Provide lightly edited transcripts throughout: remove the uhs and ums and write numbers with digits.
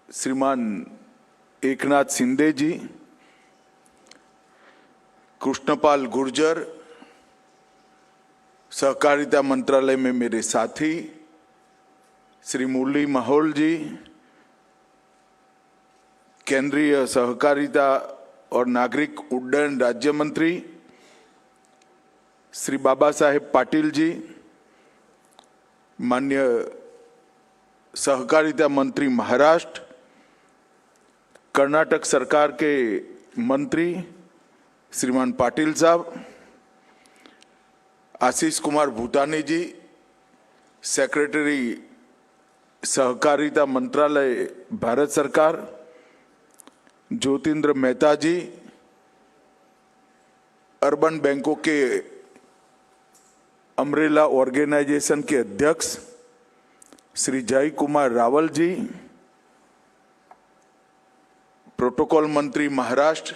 श्रीमान एकनाथ शिंदे जी, कृष्णपाल गुर्जर, सहकारिता मंत्रालय में मेरे साथी श्री मुरली माहौल जी, केंद्रीय सहकारिता और नागरिक उड्डयन राज्य मंत्री श्री बाबा साहेब पाटिल जी, माननीय सहकारिता मंत्री महाराष्ट्र, कर्नाटक सरकार के मंत्री श्रीमान पाटिल साहब, आशीष कुमार भूटानी जी, सेक्रेटरी सहकारिता मंत्रालय भारत सरकार, ज्योतिंद्र मेहता जी, अर्बन बैंकों के अम्ब्रेला ऑर्गेनाइजेशन के अध्यक्ष श्री जय कुमार रावल जी, प्रोटोकॉल मंत्री महाराष्ट्र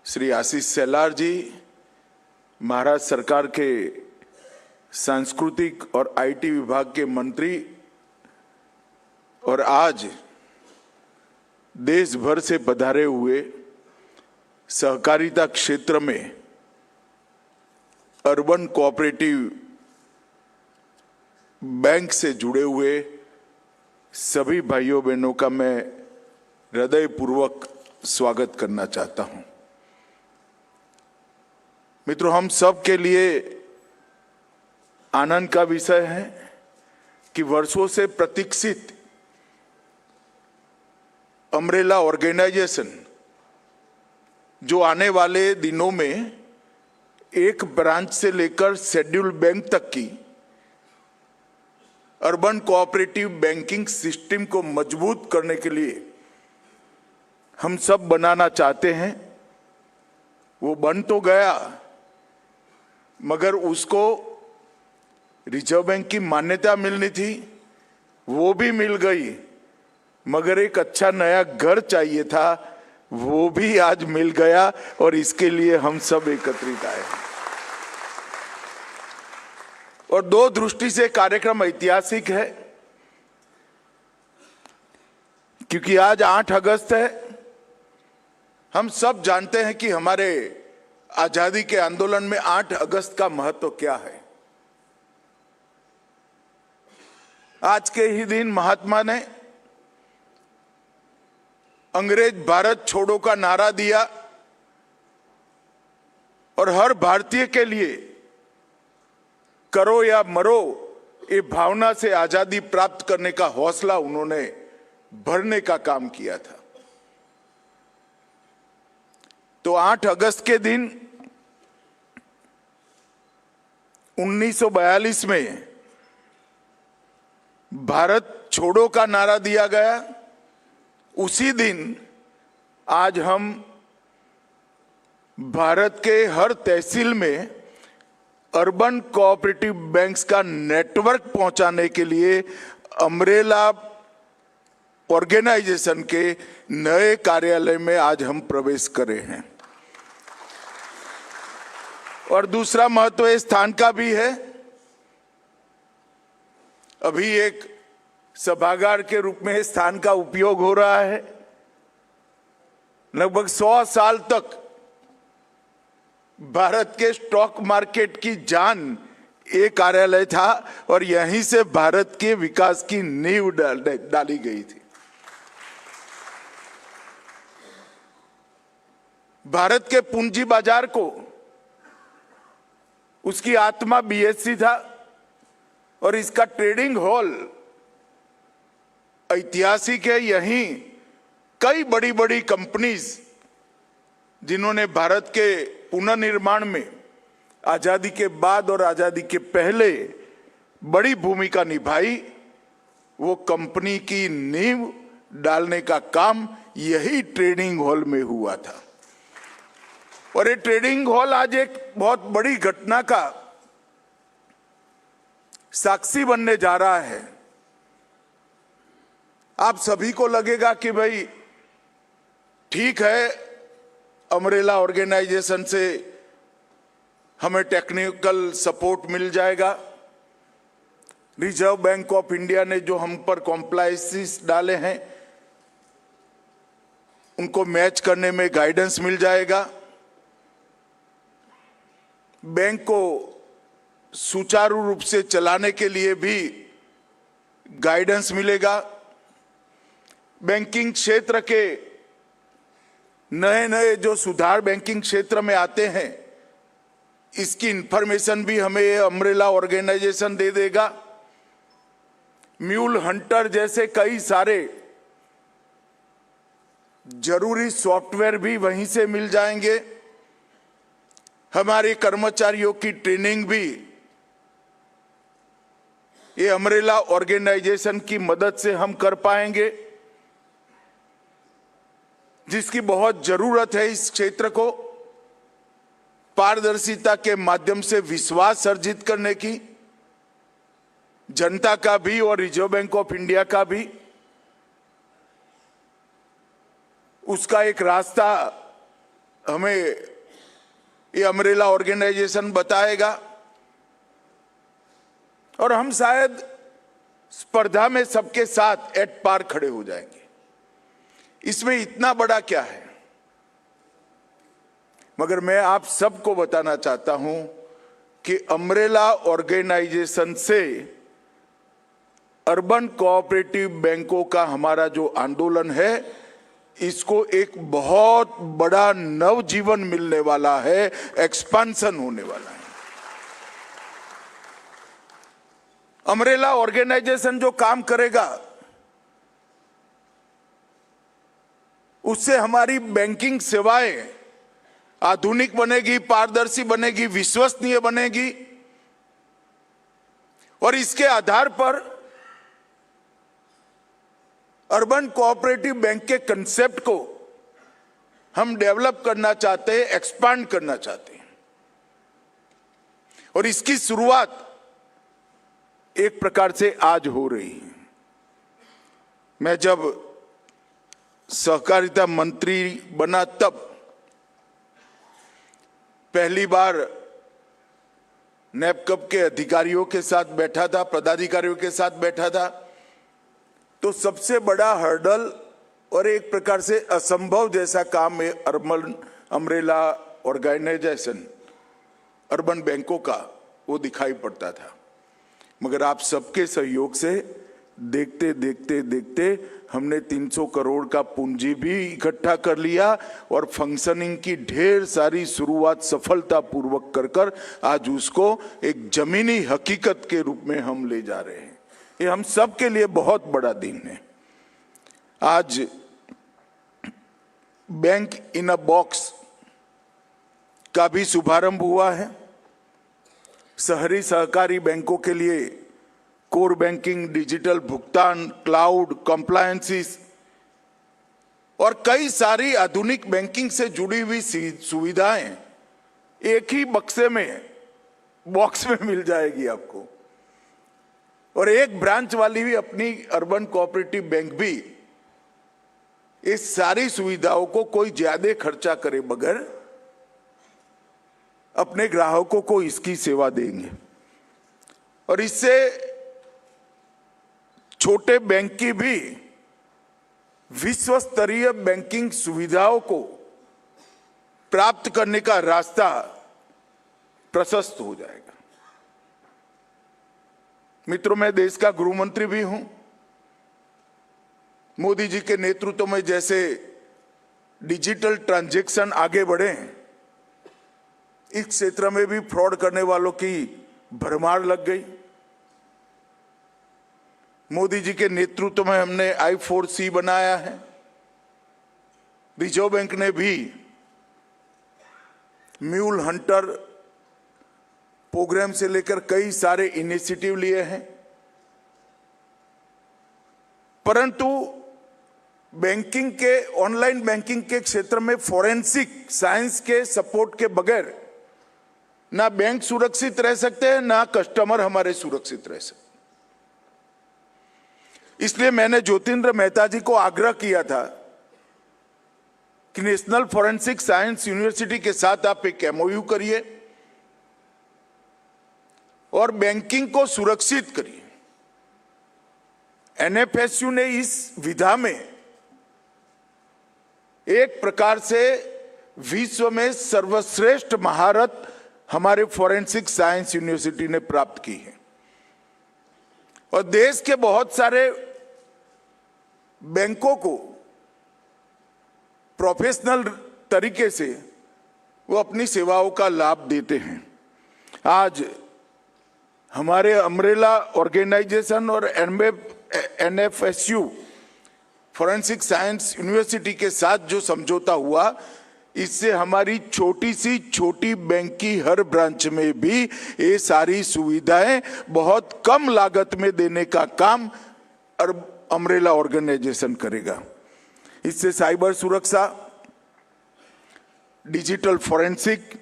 श्री आशीष सेलार जी, महाराष्ट्र सरकार के सांस्कृतिक और आईटी विभाग के मंत्री, और आज देश भर से पधारे हुए सहकारिता क्षेत्र में अर्बन कोऑपरेटिव बैंक से जुड़े हुए सभी भाइयों बहनों का मैं हृदयपूर्वक स्वागत करना चाहता हूं। मित्रों, हम सब के लिए आनंद का विषय है कि वर्षों से प्रतीक्षित अम्ब्रेला ऑर्गेनाइजेशन जो आने वाले दिनों में एक ब्रांच से लेकर शेड्यूल बैंक तक की अर्बन कोऑपरेटिव बैंकिंग सिस्टम को मजबूत करने के लिए हम सब बनाना चाहते हैं, वो बन तो गया, मगर उसको रिजर्व बैंक की मान्यता मिलनी थी, वो भी मिल गई, मगर एक अच्छा नया घर चाहिए था, वो भी आज मिल गया, और इसके लिए हम सब एकत्रित आए। और दो दृष्टि से कार्यक्रम ऐतिहासिक है, क्योंकि आज 8 अगस्त है। हम सब जानते हैं कि हमारे आजादी के आंदोलन में 8 अगस्त का महत्व क्या है। आज के ही दिन महात्मा ने अंग्रेज भारत छोड़ो का नारा दिया और हर भारतीय के लिए करो या मरो ये भावना से आजादी प्राप्त करने का हौसला उन्होंने भरने का काम किया था। तो 8 अगस्त के दिन 1942 में भारत छोड़ो का नारा दिया गया। उसी दिन आज हम भारत के हर तहसील में अर्बन कोऑपरेटिव बैंक्स का नेटवर्क पहुंचाने के लिए अम्ब्रेला ऑर्गेनाइजेशन के नए कार्यालय में आज हम प्रवेश करे हैं। और दूसरा महत्व इस स्थान का भी है। अभी एक सभागार के रूप में इस स्थान का उपयोग हो रहा है। लगभग 100 साल तक भारत के स्टॉक मार्केट की जान ये कार्यालय था और यहीं से भारत के विकास की नींव डाली गई थी। भारत के पूंजी बाजार को उसकी आत्मा बीएससी था और इसका ट्रेडिंग हॉल ऐतिहासिक है। यहीं कई बड़ी बड़ी कंपनीज जिन्होंने भारत के पुनर्निर्माण में आजादी के बाद और आजादी के पहले बड़ी भूमिका निभाई, वो कंपनी की नींव डालने का काम यही ट्रेडिंग हॉल में हुआ था। और ये ट्रेडिंग हॉल आज एक बहुत बड़ी घटना का साक्षी बनने जा रहा है। आप सभी को लगेगा कि भाई ठीक है, अम्ब्रेला ऑर्गेनाइजेशन से हमें टेक्निकल सपोर्ट मिल जाएगा, रिजर्व बैंक ऑफ इंडिया ने जो हम पर कॉम्प्लायंसेस डाले हैं उनको मैच करने में गाइडेंस मिल जाएगा। बैंक को सुचारू रूप से चलाने के लिए भी गाइडेंस मिलेगा। बैंकिंग क्षेत्र के नए नए जो सुधार बैंकिंग क्षेत्र में आते हैं, इसकी इंफॉर्मेशन भी हमें ये अम्ब्रेला ऑर्गेनाइजेशन दे देगा। म्यूल हंटर जैसे कई सारे जरूरी सॉफ्टवेयर भी वहीं से मिल जाएंगे। हमारे कर्मचारियों की ट्रेनिंग भी ये अम्ब्रेला ऑर्गेनाइजेशन की मदद से हम कर पाएंगे, जिसकी बहुत जरूरत है इस क्षेत्र को पारदर्शिता के माध्यम से विश्वास अर्जित करने की, जनता का भी और रिजर्व बैंक ऑफ इंडिया का भी। उसका एक रास्ता हमें ये अम्ब्रेला ऑर्गेनाइजेशन बताएगा और हम शायद स्पर्धा में सबके साथ एट पार खड़े हो जाएंगे। इसमें इतना बड़ा क्या है, मगर मैं आप सबको बताना चाहता हूं कि अम्ब्रेला ऑर्गेनाइजेशन से अर्बन कोऑपरेटिव बैंकों का हमारा जो आंदोलन है, इसको एक बहुत बड़ा नवजीवन मिलने वाला है, एक्सपांशन होने वाला है। अम्ब्रेला ऑर्गेनाइजेशन जो काम करेगा, उससे हमारी बैंकिंग सेवाएं आधुनिक बनेगी, पारदर्शी बनेगी, विश्वसनीय बनेगी और इसके आधार पर अर्बन कोऑपरेटिव बैंक के कंसेप्ट को हम डेवलप करना चाहते हैं, एक्सपांड करना चाहते हैं। और इसकी शुरुआत एक प्रकार से आज हो रही है। मैं जब सहकारिता मंत्री बना तब पहली बार नैपकप के अधिकारियों के साथ बैठा था, पदाधिकारियों के साथ बैठा था, तो सबसे बड़ा हर्डल और एक प्रकार से असंभव जैसा काम है अर्बन अम्ब्रेला ऑर्गेनाइजेशन, अर्बन बैंकों का, वो दिखाई पड़ता था। मगर आप सबके सहयोग से देखते देखते देखते हमने 300 करोड़ का पूंजी भी इकट्ठा कर लिया और फंक्शनिंग की ढेर सारी शुरुआत सफलतापूर्वक कर आज उसको एक जमीनी हकीकत के रूप में हम ले जा रहे हैं। ये हम सब के लिए बहुत बड़ा दिन है। आज बैंक इन अ बॉक्स का भी शुभारंभ हुआ है। शहरी सहकारी बैंकों के लिए कोर बैंकिंग, डिजिटल भुगतान, क्लाउड, कंप्लायंसेस और कई सारी आधुनिक बैंकिंग से जुड़ी हुई सुविधाएं एक ही बॉक्स में मिल जाएगी आपको। और एक ब्रांच वाली भी अपनी अर्बन कोऑपरेटिव बैंक भी इस सारी सुविधाओं को कोई ज्यादा खर्चा करे बगैर अपने ग्राहकों को इसकी सेवा देंगे। और इससे छोटे बैंक की भी विश्व स्तरीय बैंकिंग सुविधाओं को प्राप्त करने का रास्ता प्रशस्त हो जाएगा। मित्रों, मैं देश का गृह मंत्री भी हूं। मोदी जी के नेतृत्व में जैसे डिजिटल ट्रांजैक्शन आगे बढ़े, इस क्षेत्र में भी फ्रॉड करने वालों की भरमार लग गई। मोदी जी के नेतृत्व में हमने I4C बनाया है। रिजर्व बैंक ने भी म्यूल हंटर प्रोग्राम से लेकर कई सारे इनिशिएटिव लिए हैं, परंतु बैंकिंग के, ऑनलाइन बैंकिंग के क्षेत्र में फोरेंसिक साइंस के सपोर्ट के बगैर ना बैंक सुरक्षित रह सकते हैं, ना कस्टमर हमारे सुरक्षित रह सकते। इसलिए मैंने ज्योतिन्द्र मेहता जी को आग्रह किया था कि नेशनल फोरेंसिक साइंस यूनिवर्सिटी के साथ आप एक MOU करिए और बैंकिंग को सुरक्षित करिए। NFSU ने इस विधा में एक प्रकार से विश्व में सर्वश्रेष्ठ महारत हमारे फॉरेंसिक साइंस यूनिवर्सिटी ने प्राप्त की है। और देश के बहुत सारे बैंकों को प्रोफेशनल तरीके से वो अपनी सेवाओं का लाभ देते हैं। आज हमारे अम्ब्रेला ऑर्गेनाइजेशन और एनएफएसयू फॉरेंसिक साइंस यूनिवर्सिटी के साथ जो समझौता हुआ, इससे हमारी छोटी सी छोटी बैंक की हर ब्रांच में भी ये सारी सुविधाएं बहुत कम लागत में देने का काम अम्ब्रेला ऑर्गेनाइजेशन करेगा। इससे साइबर सुरक्षा, डिजिटल फॉरेंसिक,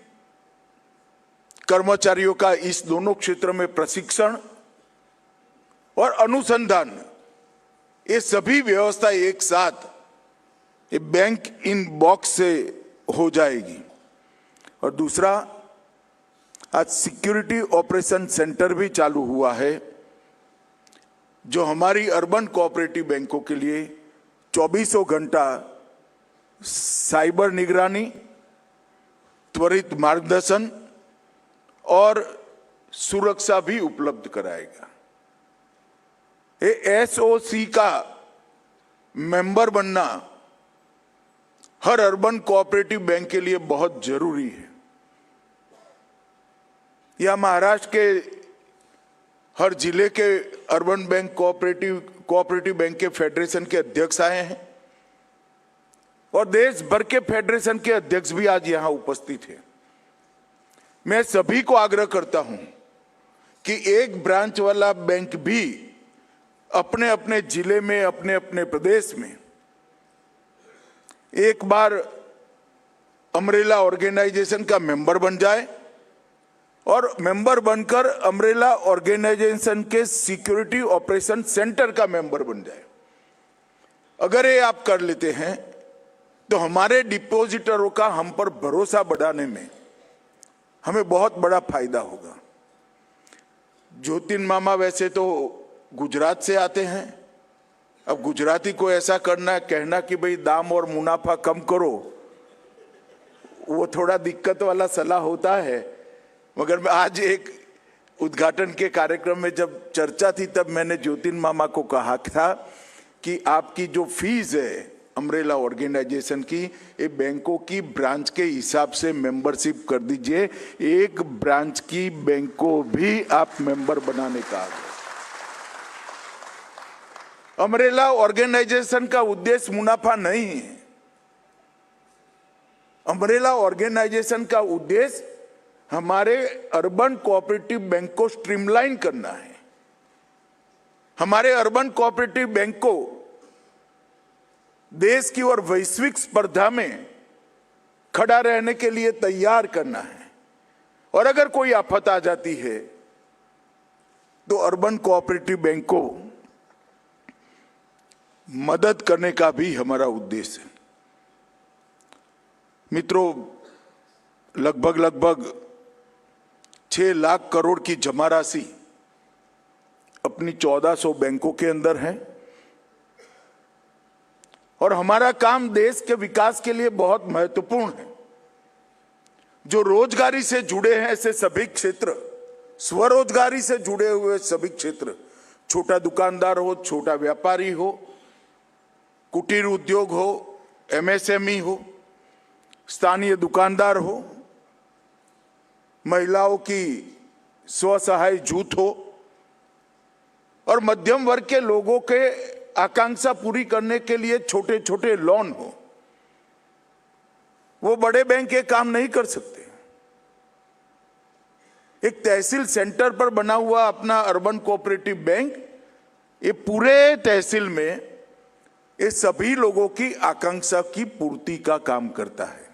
कर्मचारियों का इस दोनों क्षेत्र में प्रशिक्षण और अनुसंधान, ये सभी व्यवस्था एक साथ ये बैंक इन बॉक्स से हो जाएगी। और दूसरा, आज सिक्योरिटी ऑपरेशन सेंटर भी चालू हुआ है, जो हमारी अर्बन कोऑपरेटिव बैंकों के लिए 24 घंटा साइबर निगरानी, त्वरित मार्गदर्शन और सुरक्षा भी उपलब्ध कराएगा। ये एसओसी का मेंबर बनना हर अर्बन कोऑपरेटिव बैंक के लिए बहुत जरूरी है। या महाराष्ट्र के हर जिले के अर्बन बैंक कोऑपरेटिव बैंक के फेडरेशन के अध्यक्ष आए हैं और देश भर के फेडरेशन के अध्यक्ष भी आज यहां उपस्थित हैं। मैं सभी को आग्रह करता हूं कि एक ब्रांच वाला बैंक भी अपने अपने जिले में, अपने अपने प्रदेश में एक बार अम्ब्रेला ऑर्गेनाइजेशन का मेंबर बन जाए और मेंबर बनकर अम्ब्रेला ऑर्गेनाइजेशन के सिक्योरिटी ऑपरेशन सेंटर का मेंबर बन जाए। अगर ये आप कर लेते हैं तो हमारे डिपॉजिटरों का हम पर भरोसा बढ़ाने में हमें बहुत बड़ा फायदा होगा। ज्योतिन मामा वैसे तो गुजरात से आते हैं, अब गुजराती को ऐसा करना, कहना कि भाई दाम और मुनाफा कम करो, वो थोड़ा दिक्कत वाला सलाह होता है। मगर आज एक उद्घाटन के कार्यक्रम में जब चर्चा थी, तब मैंने ज्योतिन मामा को कहा था कि आपकी जो फीस है अम्ब्रेला ऑर्गेनाइजेशन की, ये बैंकों की ब्रांच के हिसाब से मेंबरशिप कर दीजिए। एक ब्रांच की बैंक को भी आप मेंबर बनाने का। अम्ब्रेला ऑर्गेनाइजेशन का उद्देश्य मुनाफा नहीं है। अम्ब्रेला ऑर्गेनाइजेशन का उद्देश्य हमारे अर्बन कोऑपरेटिव बैंक को स्ट्रीमलाइन करना है, हमारे अर्बन कोऑपरेटिव बैंक को देश की और वैश्विक स्पर्धा में खड़ा रहने के लिए तैयार करना है। और अगर कोई आफत आ जाती है तो अर्बन कोऑपरेटिव बैंक को मदद करने का भी हमारा उद्देश्य है। मित्रों, लगभग 6 लाख करोड़ की जमा राशि अपनी 1400 बैंकों के अंदर है और हमारा काम देश के विकास के लिए बहुत महत्वपूर्ण है। जो रोजगारी से जुड़े हैं ऐसे सभी क्षेत्र, स्वरोजगारी से जुड़े हुए सभी क्षेत्र, छोटा दुकानदार हो, छोटा व्यापारी हो, कुटीर उद्योग हो, एमएसएमई हो, स्थानीय दुकानदार हो, महिलाओं की स्वसहाय जुट हो और मध्यम वर्ग के लोगों के आकांक्षा पूरी करने के लिए छोटे छोटे लोन हो, वो बड़े बैंक ये काम नहीं कर सकते। एक तहसील सेंटर पर बना हुआ अपना अर्बन कोऑपरेटिव बैंक ये पूरे तहसील में ये सभी लोगों की आकांक्षा की पूर्ति का काम करता है।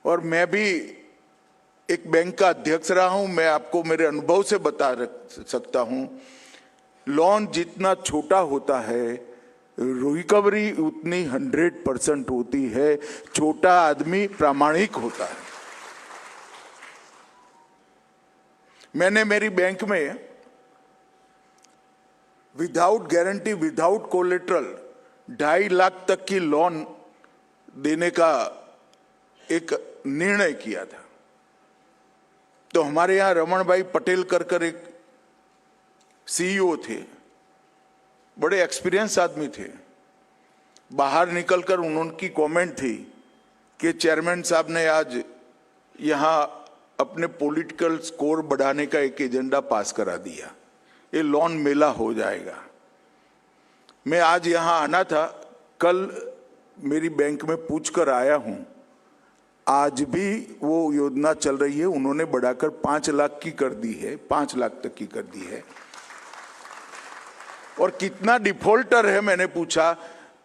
और मैं भी एक बैंक का अध्यक्ष रहा हूं, मैं आपको मेरे अनुभव से बता सकता हूं, लोन जितना छोटा होता है रिकवरी उतनी 100% होती है। छोटा आदमी प्रामाणिक होता है। मैंने मेरी बैंक में without guarantee, without collateral 2.5 lakh तक की लोन देने का एक निर्णय किया था। तो हमारे यहाँ रमन भाई पटेल कर एक सीईओ थे, बड़े एक्सपीरियंस आदमी थे। बाहर निकलकर उनकी कमेंट थी कि चेयरमैन साहब ने आज यहाँ अपने पॉलिटिकल स्कोर बढ़ाने का एक एजेंडा पास करा दिया, ये लॉन मेला हो जाएगा। मैं आज यहाँ आना था, कल मेरी बैंक में पूछ कर आया हूँ, आज भी वो योजना चल रही है। उन्होंने बढ़ाकर 5 लाख की कर दी है, 5 लाख तक की कर दी है। और कितना डिफॉल्टर है मैंने पूछा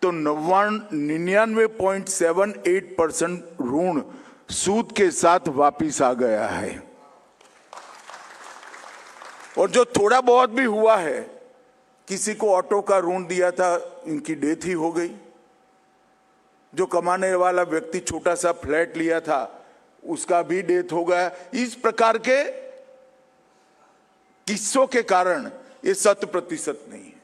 तो 99.78% ऋण सूद के साथ वापिस आ गया है। और जो थोड़ा बहुत भी हुआ है, किसी को ऑटो का ऋण दिया था, इनकी डेथ ही हो गई। जो कमाने वाला व्यक्ति छोटा सा फ्लैट लिया था, उसका भी डेथ हो गया। इस प्रकार के किस्सों के कारण ये 100% नहीं है।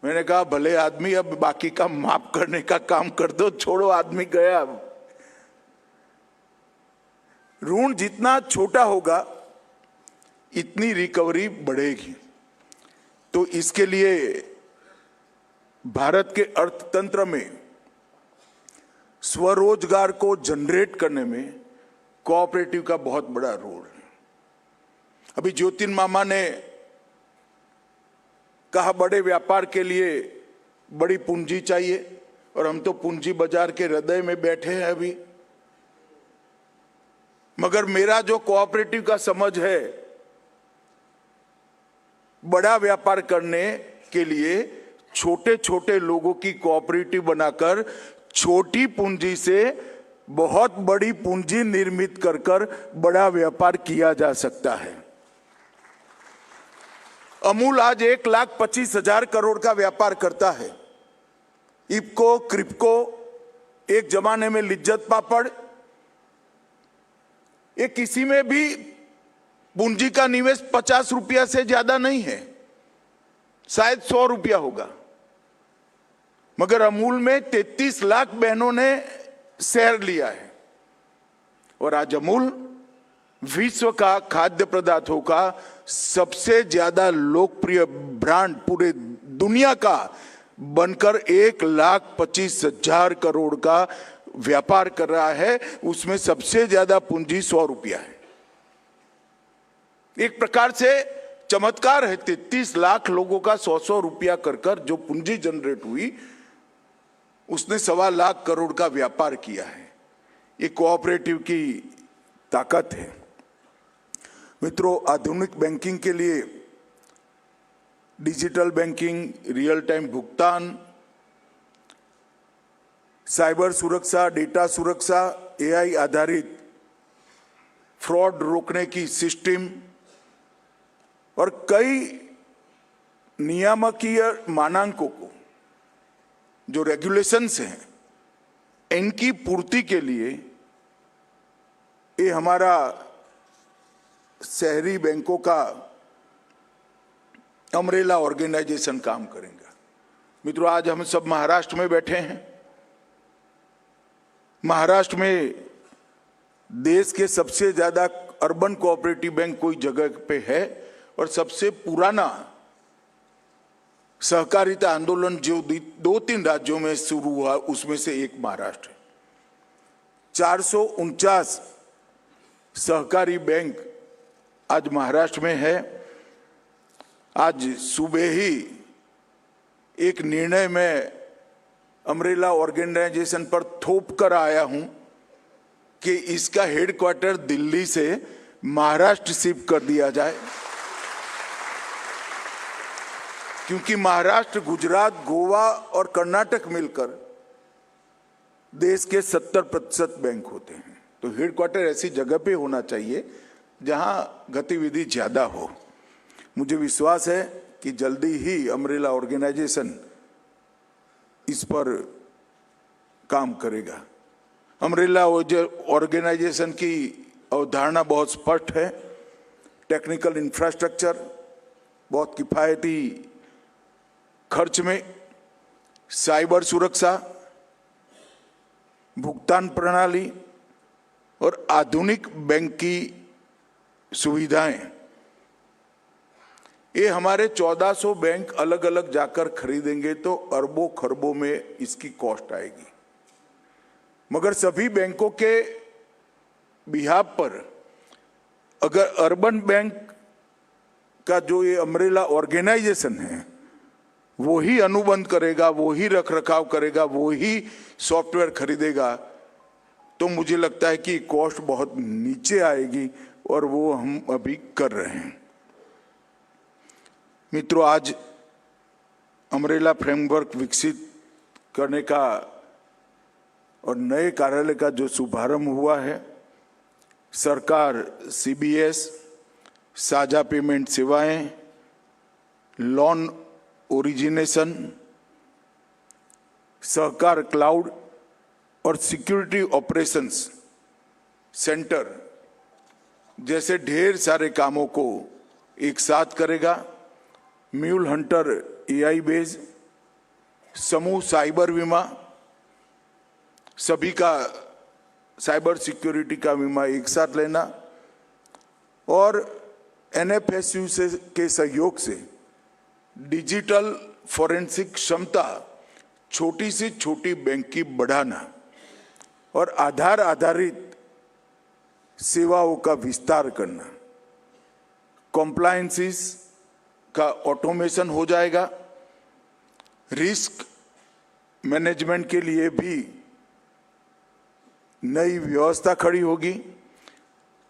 मैंने कहा भले आदमी, अब बाकी का माफ करने का काम कर दो, छोड़ो, आदमी गया। ऋण जितना छोटा होगा इतनी रिकवरी बढ़ेगी। तो इसके लिए भारत के अर्थतंत्र में स्वरोजगार को जनरेट करने में कोऑपरेटिव का बहुत बड़ा रोल है। अभी ज्योतिन मामा ने कहा बड़े व्यापार के लिए बड़ी पूंजी चाहिए, और हम तो पूंजी बाजार के हृदय में बैठे हैं अभी। मगर मेरा जो कोऑपरेटिव का समझ है, बड़ा व्यापार करने के लिए छोटे छोटे लोगों की कोऑपरेटिव बनाकर छोटी पूंजी से बहुत बड़ी पूंजी निर्मित कर बड़ा व्यापार किया जा सकता है। अमूल आज 1,25,000 करोड़ का व्यापार करता है। इफको, क्रिप्को, एक जमाने में लिज्जत पापड़, ये किसी में भी पूंजी का निवेश 50 रुपया से ज्यादा नहीं है, शायद 100 रुपया होगा। मगर अमूल में 33 लाख बहनों ने शेयर लिया है। और आज अमूल विश्व का खाद्य पदार्थों का सबसे ज्यादा लोकप्रिय ब्रांड पूरे दुनिया का बनकर 1,25,000 करोड़ का व्यापार कर रहा है। उसमें सबसे ज्यादा पूंजी 100 रुपया है। एक प्रकार से चमत्कार है। 33 लाख लोगों का 100 रुपया कर जो पूंजी जनरेट हुई, उसने 1.25 लाख करोड़ का व्यापार किया है। ये कोऑपरेटिव की ताकत है। मित्रों, आधुनिक बैंकिंग के लिए डिजिटल बैंकिंग, रियल टाइम भुगतान, साइबर सुरक्षा, डेटा सुरक्षा, एआई आधारित फ्रॉड रोकने की सिस्टम और कई नियामकीय मानकों को, जो रेगुलेशंस हैं, इनकी पूर्ति के लिए ये हमारा शहरी बैंकों का अम्ब्रेला ऑर्गेनाइजेशन काम करेगा। मित्रों, आज हम सब महाराष्ट्र में बैठे हैं। महाराष्ट्र में देश के सबसे ज्यादा अर्बन कोऑपरेटिव बैंक कोई जगह पे है, और सबसे पुराना सहकारिता आंदोलन जो 2-3 राज्यों में शुरू हुआ, उसमें से एक महाराष्ट्र है। 449 सहकारी बैंक आज महाराष्ट्र में है। आज सुबह ही एक निर्णय में अम्ब्रेला ऑर्गेनाइजेशन पर थोप कर आया हूं कि इसका हेडक्वार्टर दिल्ली से महाराष्ट्र शिफ्ट कर दिया जाए, क्योंकि महाराष्ट्र, गुजरात, गोवा और कर्नाटक मिलकर देश के 70% बैंक होते हैं। तो हेडक्वार्टर ऐसी जगह पे होना चाहिए जहां गतिविधि ज्यादा हो। मुझे विश्वास है कि जल्दी ही अम्ब्रेला ऑर्गेनाइजेशन इस पर काम करेगा। अम्ब्रेला ऑर्गेनाइजेशन की अवधारणा बहुत स्पष्ट है। टेक्निकल इंफ्रास्ट्रक्चर, बहुत किफायती खर्च में, साइबर सुरक्षा, भुगतान प्रणाली और आधुनिक बैंक की सुविधाएं, ये हमारे 1400 बैंक अलग अलग जाकर खरीदेंगे तो अरबों खरबों में इसकी कॉस्ट आएगी। मगर सभी बैंकों के बिहाफ पर अगर अर्बन बैंक का जो ये अम्ब्रेला ऑर्गेनाइजेशन है वो ही अनुबंध करेगा, वो ही रख रखाव करेगा, वो ही सॉफ्टवेयर खरीदेगा, तो मुझे लगता है कि कॉस्ट बहुत नीचे आएगी और वो हम अभी कर रहे हैं। मित्रों, आज अम्ब्रेला फ्रेमवर्क विकसित करने का और नए कार्यालय का जो शुभारंभ हुआ है, सरकार सीबीएस, साझा पेमेंट सेवाएं, लोन ओरिजिनेशन, सहकार क्लाउड और सिक्योरिटी ऑपरेशंस सेंटर जैसे ढेर सारे कामों को एक साथ करेगा। म्यूल हंटर एआई बेस, समूह साइबर बीमा, सभी का साइबर सिक्योरिटी का बीमा एक साथ लेना और एनएफएसयू के सहयोग से डिजिटल फॉरेंसिक क्षमता छोटी से छोटी बैंक की बढ़ाना और आधार आधारित सेवाओं का विस्तार करना। कॉम्प्लायंसेस का ऑटोमेशन हो जाएगा। रिस्क मैनेजमेंट के लिए भी नई व्यवस्था खड़ी होगी।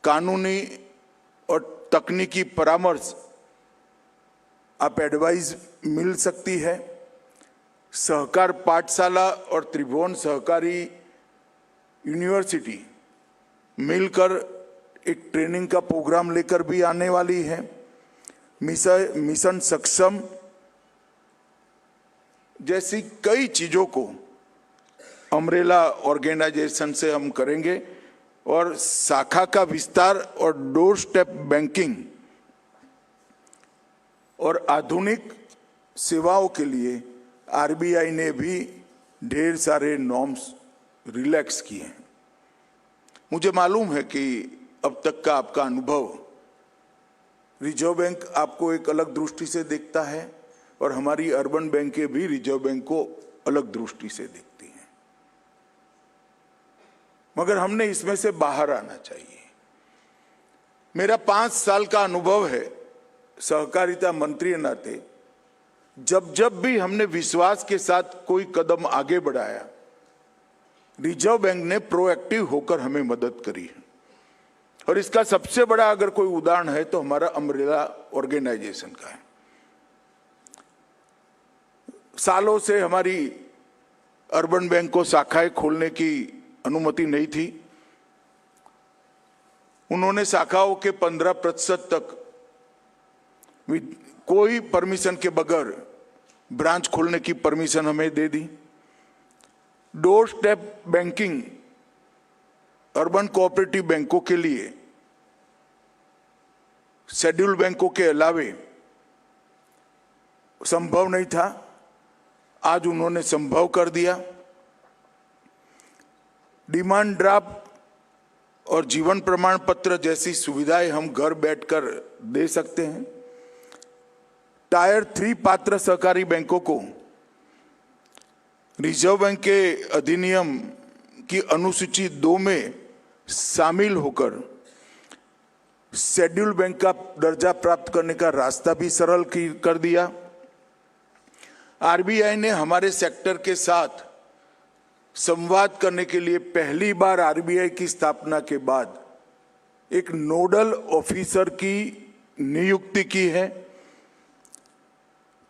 कानूनी और तकनीकी परामर्श आप एडवाइस मिल सकती है। सहकार पाठशाला और त्रिभुवन सहकारी यूनिवर्सिटी मिलकर एक ट्रेनिंग का प्रोग्राम लेकर भी आने वाली है। मिशन सक्षम जैसी कई चीजों को अम्ब्रेला ऑर्गेनाइजेशन से हम करेंगे और शाखा का विस्तार और डोर स्टेप बैंकिंग और आधुनिक सेवाओं के लिए आरबीआई ने भी ढेर सारे नॉर्म्स रिलैक्स किए हैं। मुझे मालूम है कि अब तक का आपका अनुभव, रिजर्व बैंक आपको एक अलग दृष्टि से देखता है और हमारी अर्बन बैंकें भी रिजर्व बैंक को अलग दृष्टि से देखती हैं, मगर हमने इसमें से बाहर आना चाहिए। मेरा 5 साल का अनुभव है सहकारिता मंत्री के नाते, जब भी हमने विश्वास के साथ कोई कदम आगे बढ़ाया, रिजर्व बैंक ने प्रोएक्टिव होकर हमें मदद करी है। और इसका सबसे बड़ा अगर कोई उदाहरण है तो हमारा अम्ब्रेला ऑर्गेनाइजेशन का है। सालों से हमारी अर्बन बैंक को शाखाएं खोलने की अनुमति नहीं थी। उन्होंने शाखाओं के 15% तक कोई परमिशन के बगैर ब्रांच खोलने की परमिशन हमें दे दी। Doorstep banking urban cooperative बैंकों के लिए शेड्यूल बैंकों के अलावे संभव नहीं था, आज उन्होंने संभव कर दिया। डिमांड ड्राफ्ट और जीवन प्रमाण पत्र जैसी सुविधाएं हम घर बैठकर दे सकते हैं। टायर 3 पात्र सहकारी बैंकों को रिजर्व बैंक के अधिनियम की अनुसूची 2 में शामिल होकर शेड्यूल बैंक का दर्जा प्राप्त करने का रास्ता भी सरल कर दिया। आरबीआई ने हमारे सेक्टर के साथ संवाद करने के लिए पहली बार आरबीआई की स्थापना के बाद एक नोडल ऑफिसर की नियुक्ति की है।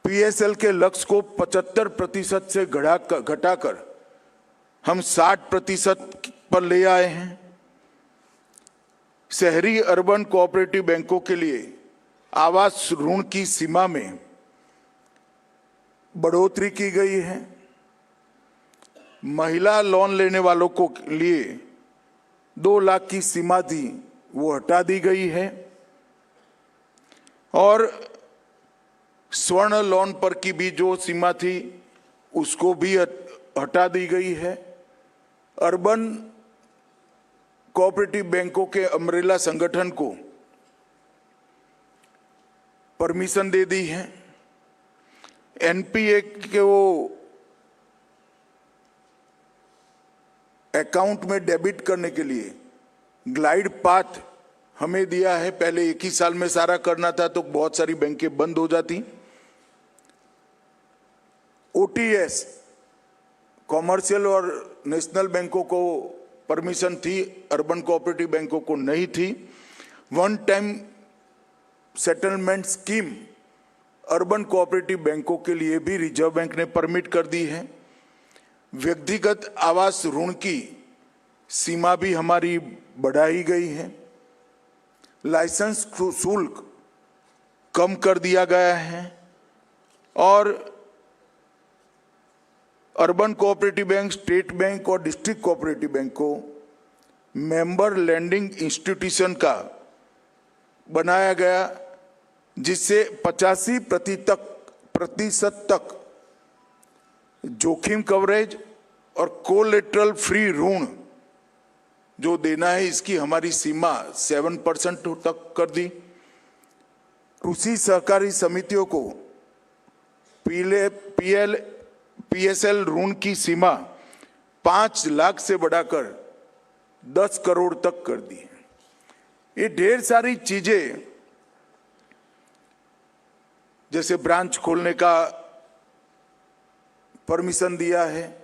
पीएसएल के लक्ष्य को 75% से घटाकर हम 60% पर ले आए हैं। शहरी अर्बन कोऑपरेटिव बैंकों के लिए आवास ऋण की सीमा में बढ़ोतरी की गई है। महिला लोन लेने वालों को लिए 2 लाख की सीमा थी, वो हटा दी गई है और स्वर्ण लोन पर की भी जो सीमा थी उसको भी हटा दी गई है। अर्बन कोऑपरेटिव बैंकों के अम्ब्रेला संगठन को परमिशन दे दी है। एनपीए के वो अकाउंट में डेबिट करने के लिए ग्लाइड पाथ हमें दिया है। पहले एक ही साल में सारा करना था तो बहुत सारी बैंकें बंद हो जाती। ओटीएस कॉमर्शियल और नेशनल बैंकों को परमिशन थी, अर्बन कोऑपरेटिव बैंकों को नहीं थी। One time settlement scheme urban cooperative बैंकों के लिए भी रिजर्व बैंक ने परमिट कर दी है। व्यक्तिगत आवास ऋण की सीमा भी हमारी बढ़ाई गई है। लाइसेंस शुल्क कम कर दिया गया है और urban cooperative bank, state bank और डिस्ट्रिक्ट कोऑपरेटिव बैंक को मेंबर लैंडिंग इंस्टीट्यूशन का बनाया गया, जिससे 85% तक जोखिम कवरेज और कोलेटरल फ्री ऋण जो देना है इसकी हमारी सीमा 7% तक कर दी। कृषि सहकारी समितियों को पीएसएल ऋण की सीमा 5 लाख से बढ़ाकर 10 करोड़ तक कर दी है। ये ढेर सारी चीजें, जैसे ब्रांच खोलने का परमिशन दिया है,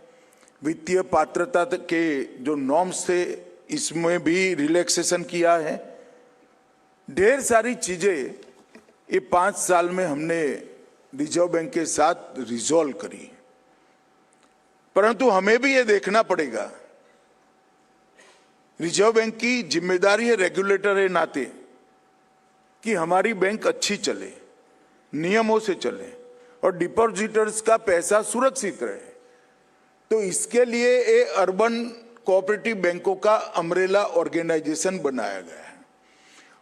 वित्तीय पात्रता के जो नॉर्म्स थे इसमें भी रिलैक्सेशन किया है। ढेर सारी चीजें ये 5 साल में हमने रिजर्व बैंक के साथ रिजॉल्व करी। परंतु हमें भी ये देखना पड़ेगा, रिजर्व बैंक की जिम्मेदारी है रेगुलेटर के नाते कि हमारी बैंक अच्छी चले, नियमों से चले और डिपॉजिटर्स का पैसा सुरक्षित रहे। तो इसके लिए ये अर्बन कोऑपरेटिव बैंकों का अम्ब्रेला ऑर्गेनाइजेशन बनाया गया है।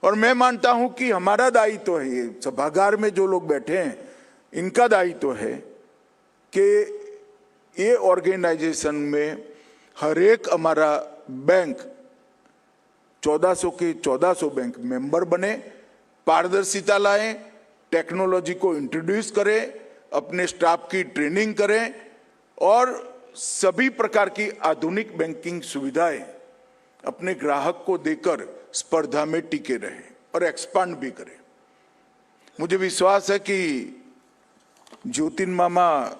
और मैं मानता हूं कि हमारा दायित्व है, ये सभागार में जो लोग बैठे हैं इनका दायित्व है कि ये ऑर्गेनाइजेशन में हर एक हमारा बैंक 1400 के 1400 बैंक मेंबर बने, पारदर्शिता लाएं, टेक्नोलॉजी को इंट्रोड्यूस करें, अपने स्टाफ की ट्रेनिंग करें और सभी प्रकार की आधुनिक बैंकिंग सुविधाएं अपने ग्राहक को देकर स्पर्धा में टिके रहे और एक्सपांड भी करें। मुझे विश्वास है कि ज्योतिन मामा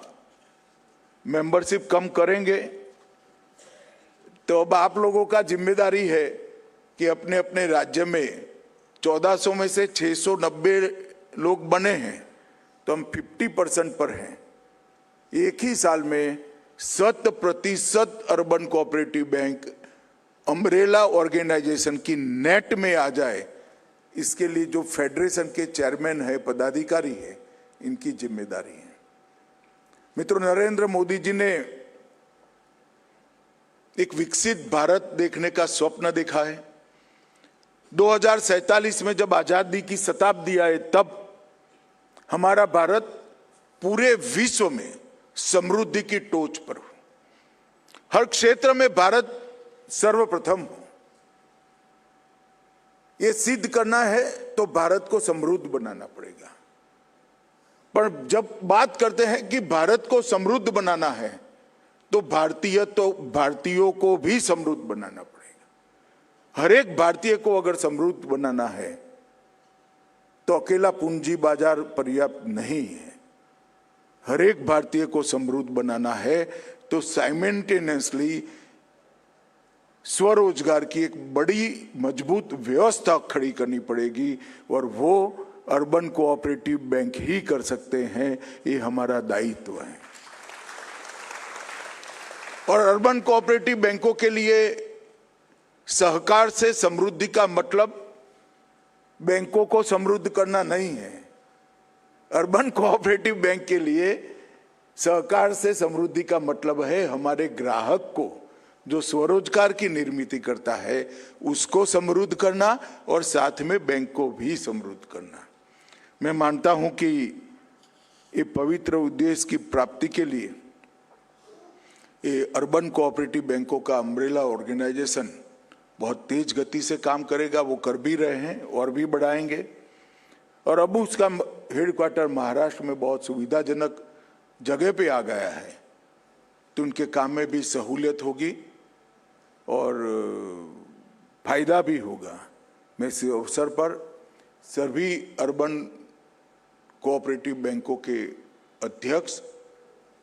मेंबरशिप कम करेंगे तो अब आप लोगों का जिम्मेदारी है कि अपने अपने राज्य में 1400 में से 690 लोग बने हैं तो हम 50% पर हैं। एक ही साल में 100% urban cooperative bank umbrella organisation की नेट में आ जाए, इसके लिए जो फेडरेशन के चेयरमैन है, पदाधिकारी है, इनकी जिम्मेदारी है। मित्रों, नरेंद्र मोदी जी ने एक विकसित भारत देखने का स्वप्न देखा है। 2047 में जब आजादी की शताब्दी आए तब हमारा भारत पूरे विश्व में समृद्धि की टोच पर हो, हर क्षेत्र में भारत सर्वप्रथम हो। ये सिद्ध करना है तो भारत को समृद्ध बनाना पड़ेगा। पर जब बात करते हैं कि भारत को समृद्ध बनाना है तो भारतीयों को भी समृद्ध बनाना पड़ेगा। हर एक भारतीय को अगर समृद्ध बनाना है तो अकेला पूंजी बाजार पर्याप्त नहीं है। हर एक भारतीय को समृद्ध बनाना है तो साइमल्टेनियसली स्वरोजगार की एक बड़ी मजबूत व्यवस्था खड़ी करनी पड़ेगी और वो अर्बन कोऑपरेटिव बैंक ही कर सकते हैं। ये हमारा दायित्व है। और अर्बन कोऑपरेटिव बैंकों के लिए सहकार से समृद्धि का मतलब बैंकों को समृद्ध करना नहीं है। अर्बन कोऑपरेटिव बैंक के लिए सहकार से समृद्धि का मतलब है हमारे ग्राहक को, जो स्वरोजगार की निर्मित करता है, उसको समृद्ध करना और साथ में बैंक को भी समृद्ध करना। मैं मानता हूं कि ये पवित्र उद्देश्य की प्राप्ति के लिए ये अर्बन कोऑपरेटिव बैंकों का अम्ब्रेला ऑर्गेनाइजेशन बहुत तेज गति से काम करेगा, वो कर भी रहे हैं और भी बढ़ाएंगे। और अब उसका हेडक्वार्टर महाराष्ट्र में बहुत सुविधाजनक जगह पे आ गया है, तो उनके काम में भी सहूलियत होगी और फायदा भी होगा। मैं इस अवसर पर सभी अर्बन कोऑपरेटिव बैंकों के अध्यक्ष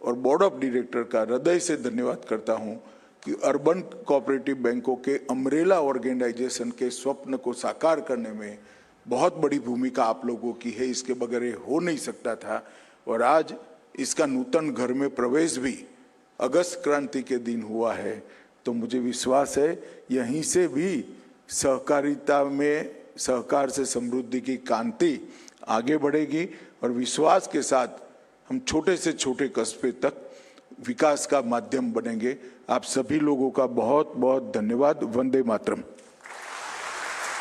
और बोर्ड ऑफ डायरेक्टर का हृदय से धन्यवाद करता हूं कि अर्बन कोऑपरेटिव बैंकों के अम्ब्रेला ऑर्गेनाइजेशन के स्वप्न को साकार करने में बहुत बड़ी भूमिका आप लोगों की है। इसके बगैर ये हो नहीं सकता था। और आज इसका नूतन घर में प्रवेश भी अगस्त क्रांति के दिन हुआ है, तो मुझे विश्वास है यहीं से भी सहकारिता में सहकार से समृद्धि की क्रांति आगे बढ़ेगी और विश्वास के साथ हम छोटे से छोटे कस्बे तक विकास का माध्यम बनेंगे। आप सभी लोगों का बहुत बहुत धन्यवाद। वंदे मातरम।